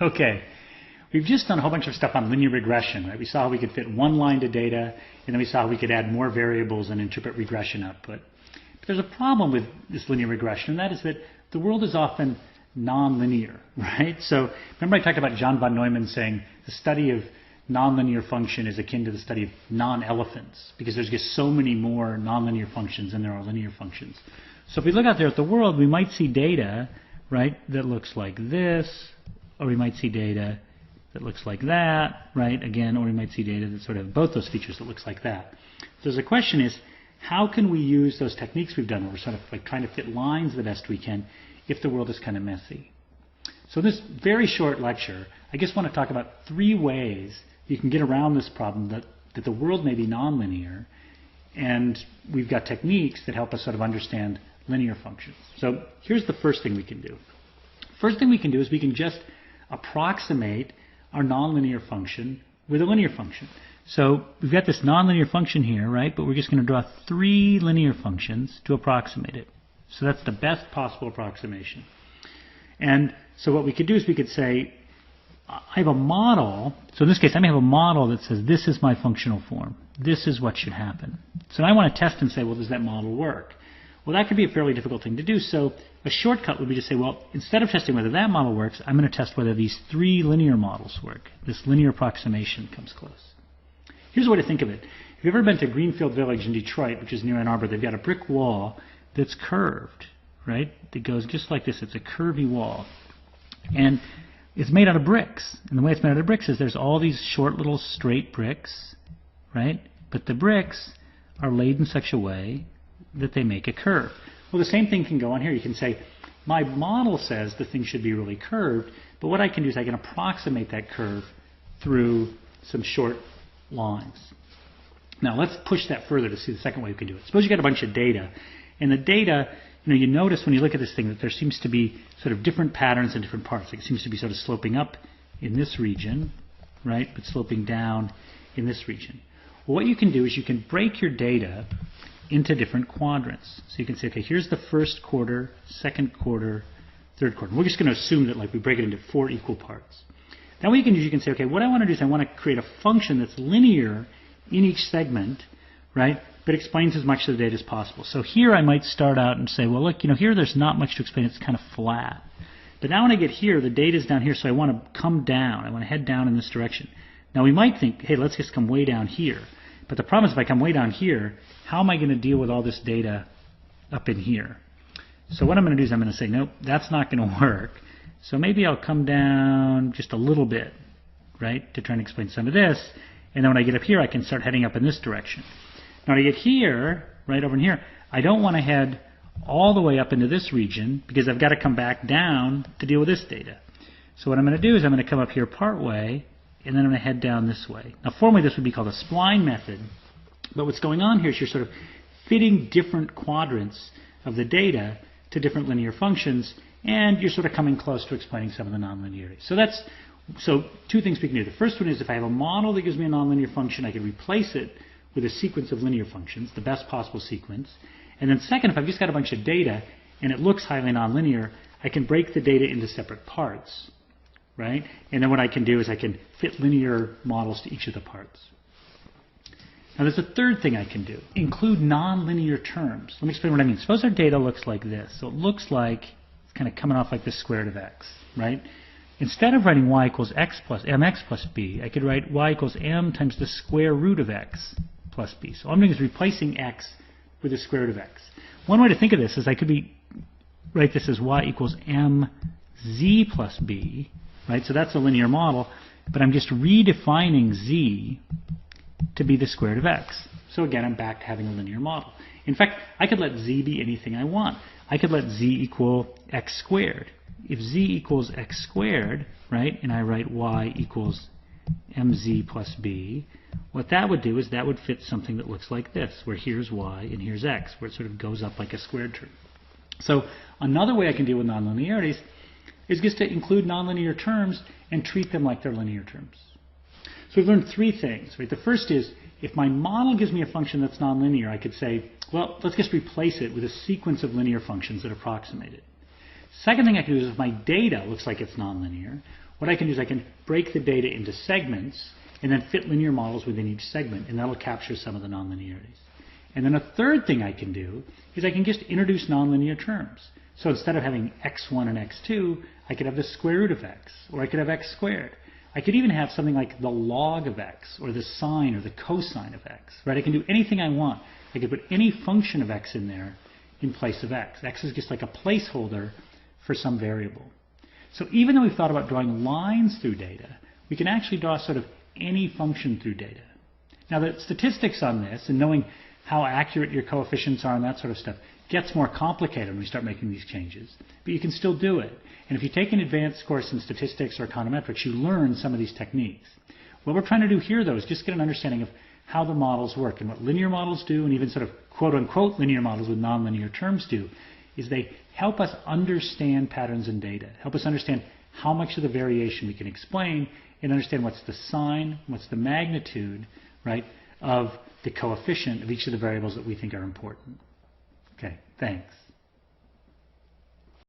Okay, we've just done a whole bunch of stuff on linear regression, right? We saw how we could fit one line to data, and then we saw how we could add more variables and interpret regression output. But there's a problem with this linear regression, and that is that the world is often nonlinear, right? So remember I talked about John von Neumann saying the study of nonlinear function is akin to the study of non-elephants, because there's just so many more nonlinear functions than there are linear functions. So if we look out there at the world, we might see data, right, that looks like this, or we might see data that looks like that, right, again, or we might see data that sort of both those features that looks like that. So the question is, how can we use those techniques we've done where we're sort of like trying to fit lines the best we can if the world is kind of messy? So this very short lecture, I just want to talk about 3 ways you can get around this problem that the world may be nonlinear, and we've got techniques that help us sort of understand linear functions. So here's the first thing we can do. First thing we can do is we can just approximate our nonlinear function with a linear function. So we've got this nonlinear function here, right? But we're just going to draw 3 linear functions to approximate it. So that's the best possible approximation. And so what we could do is we could say, I have a model. So in this case, I may have a model that says this is my functional form. This is what should happen. So I want to test and say, well, does that model work? Well, that could be a fairly difficult thing to do. So a shortcut would be to say, well, instead of testing whether that model works, I'm going to test whether these 3 linear models work. This linear approximation comes close. Here's a way to think of it. If you've ever been to Greenfield Village in Detroit, which is near Ann Arbor, they've got a brick wall that's curved, right? It goes just like this. It's a curvy wall. And it's made out of bricks. And the way it's made out of bricks is there's all these short little straight bricks, right? But the bricks are laid in such a way that they make a curve. Well, the same thing can go on here. You can say, my model says the thing should be really curved, but what I can do is I can approximate that curve through some short lines. Now let's push that further to see the second way we can do it. Suppose you got a bunch of data, and the data, you notice when you look at this thing that there seems to be sort of different patterns in different parts. Like it seems to be sort of sloping up in this region, right, but sloping down in this region. Well, what you can do is you can break your data into different quadrants. So you can say, okay, here's the first quarter, second quarter, third quarter. We're just going to assume that like we break it into 4 equal parts. Now what you can do is you can say, okay, what I want to do is I want to create a function that's linear in each segment, right, but explains as much of the data as possible. So here I might start out and say, well, look, here there's not much to explain. It's kind of flat. But now when I get here, the data's down here, so I want to come down. I want to head down in this direction. Now we might think, hey, let's just come way down here. But the problem is if I come way down here, how am I going to deal with all this data up in here? So what I'm going to do is I'm going to say, nope, that's not going to work. So maybe I'll come down just a little bit, right, to try and explain some of this. And then when I get up here, I can start heading up in this direction. Now to get here, right over in here, I don't want to head all the way up into this region because I've got to come back down to deal with this data. So what I'm going to do is I'm going to come up here part way, and then I'm going to head down this way. Now formally this would be called a spline method. But what's going on here is you're sort of fitting different quadrants of the data to different linear functions, and you're sort of coming close to explaining some of the nonlinearity. So 2 things we can do. The first one is if I have a model that gives me a nonlinear function, I can replace it with a sequence of linear functions, the best possible sequence. And then second, if I've just got a bunch of data and it looks highly nonlinear, I can break the data into separate parts, right? And then what I can do is I can fit linear models to each of the parts. Now there's a third thing I can do. Include nonlinear terms. Let me explain what I mean. Suppose our data looks like this. So it looks like it's kind of coming off like the square root of x, right? Instead of writing y equals x plus mx plus b, I could write y equals m times the square root of x plus b. So all I'm doing is replacing x with the square root of x. One way to think of this is I could write this as y equals mz plus b, right? So that's a linear model, but I'm just redefining z to be the square root of x. So again, I'm back to having a linear model. In fact, I could let z be anything I want. I could let z equal x squared. If z equals x squared, right, and I write y equals mz plus b, what that would do is that would fit something that looks like this, where here's y and here's x, where it sort of goes up like a squared term. So another way I can deal with nonlinearities is just to include nonlinear terms and treat them like they're linear terms. So we've learned 3 things, right? The first is, if my model gives me a function that's nonlinear, I could say, well, let's just replace it with a sequence of linear functions that approximate it. Second thing I can do is if my data looks like it's nonlinear, what I can do is I can break the data into segments and then fit linear models within each segment, and that'll capture some of the nonlinearities. And then a third thing I can do is I can just introduce nonlinear terms. So instead of having x1 and x2, I could have the square root of x, or I could have x squared. I could even have something like the log of x, or the sine or the cosine of x. Right? I can do anything I want. I could put any function of x in there in place of x. X is just like a placeholder for some variable. So even though we've thought about drawing lines through data, we can actually draw sort of any function through data. Now the statistics on this and knowing how accurate your coefficients are and that sort of stuff gets more complicated when we start making these changes. But you can still do it. And if you take an advanced course in statistics or econometrics, you learn some of these techniques. What we're trying to do here, though, is just get an understanding of how the models work and what linear models do, and even sort of quote-unquote linear models with nonlinear terms do, is they help us understand patterns in data, help us understand how much of the variation we can explain, and understand what's the sign, what's the magnitude, right, of the coefficient of each of the variables that we think are important. Okay, thanks.